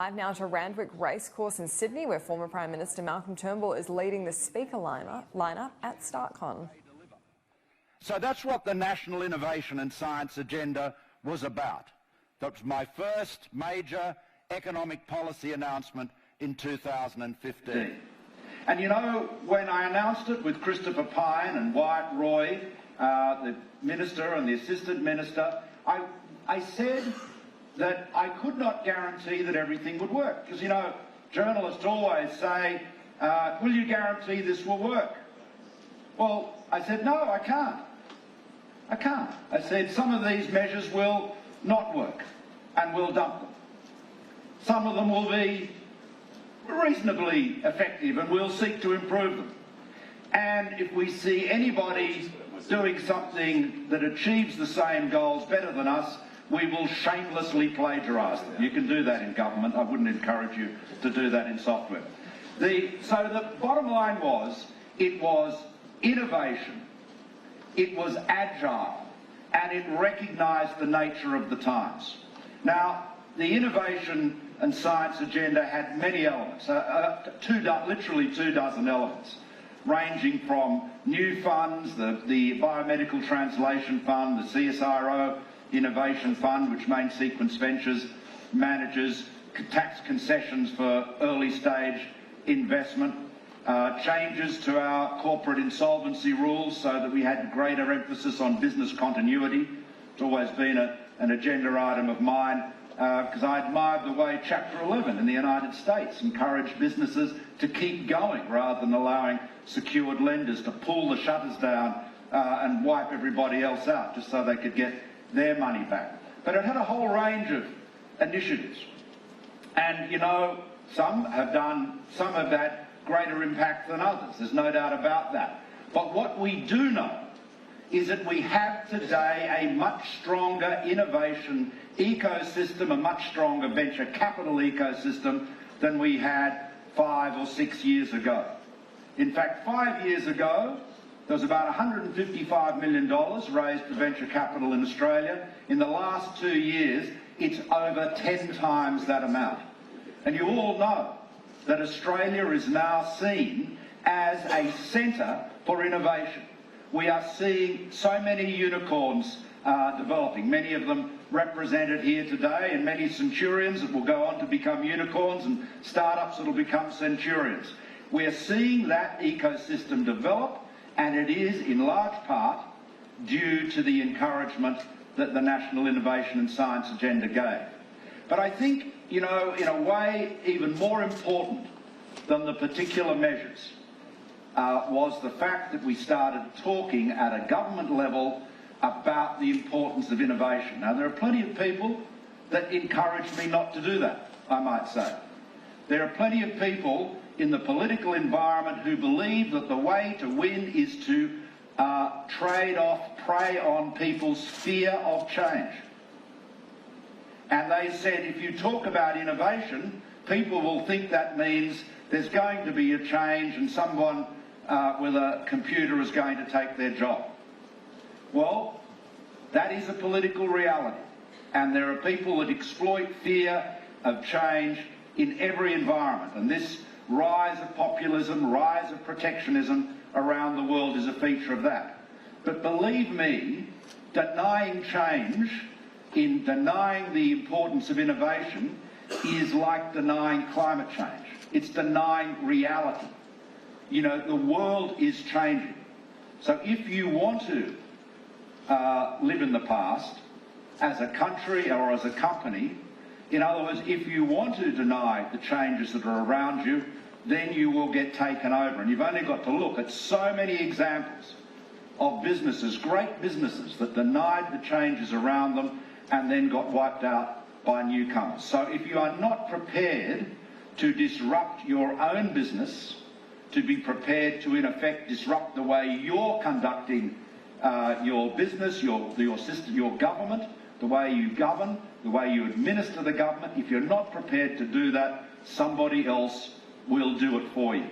Live now to Randwick Racecourse in Sydney, where former Prime Minister Malcolm Turnbull is leading the speaker lineup at StartCon. So that's what the National Innovation and Science Agenda was about. That was my first major economic policy announcement in 2015. And you know, when I announced it with Christopher Pyne and Wyatt Roy, the Minister and the Assistant Minister, I said that I could not guarantee that everything would work. Because, you know, journalists always say, will you guarantee this will work? Well, I said, no, I can't. I can't. I said, some of these measures will not work and we'll dump them. Some of them will be reasonably effective and we'll seek to improve them. And if we see anybody doing something that achieves the same goals better than us, we will shamelessly plagiarise them. You can do that in government. I wouldn't encourage you to do that in software. So the bottom line was, it was innovation, it was agile, and it recognised the nature of the times. Now, the Innovation and Science Agenda had many elements, literally 24 elements, ranging from new funds, the Biomedical Translation Fund, the CSIRO Innovation Fund, which Main Sequence Ventures manages, tax concessions for early stage investment, changes to our corporate insolvency rules so that we had greater emphasis on business continuity. It's always been an agenda item of mine because I admired the way Chapter 11 in the United States encouraged businesses to keep going rather than allowing secured lenders to pull the shutters down and wipe everybody else out just so they could get their money back. But it had a whole range of initiatives. And, you know, some have had greater impact than others. There's no doubt about that. But what we do know is that we have today a much stronger innovation ecosystem, a much stronger venture capital ecosystem than we had 5 or 6 years ago. In fact, 5 years ago, there was about $155 million raised for venture capital in Australia. In the last 2 years, it's over 10 times that amount. And you all know that Australia is now seen as a centre for innovation. We are seeing so many unicorns developing, many of them represented here today, and many centurions that will go on to become unicorns and startups that will become centurions. We are seeing that ecosystem develop, and it is in large part due to the encouragement that the National Innovation and Science Agenda gave. But I think, you know, in a way even more important than the particular measures was the fact that we started talking at a government level about the importance of innovation. Now, there are plenty of people that encourage me not to do that, I might say. There are plenty of people in the political environment who believe that the way to win is to prey on people's fear of change. And they said if you talk about innovation, people will think that means there's going to be a change and someone with a computer is going to take their job. Well, that is a political reality. And there are people that exploit fear of change in every environment. And this rise of populism, rise of protectionism around the world is a feature of that. But believe me, denying change, in denying the importance of innovation, is like denying climate change. It's denying reality. You know, the world is changing. So if you want to live in the past as a country or as a company, in other words, if you want to deny the changes that are around you, then you will get taken over. And you've only got to look at so many examples of businesses, great businesses, that denied the changes around them and then got wiped out by newcomers. So if you are not prepared to disrupt your own business, to be prepared to, in effect, disrupt the way you're conducting your business, your system, your government, the way you govern, the way you administer the government, if you're not prepared to do that, somebody else will do it for you.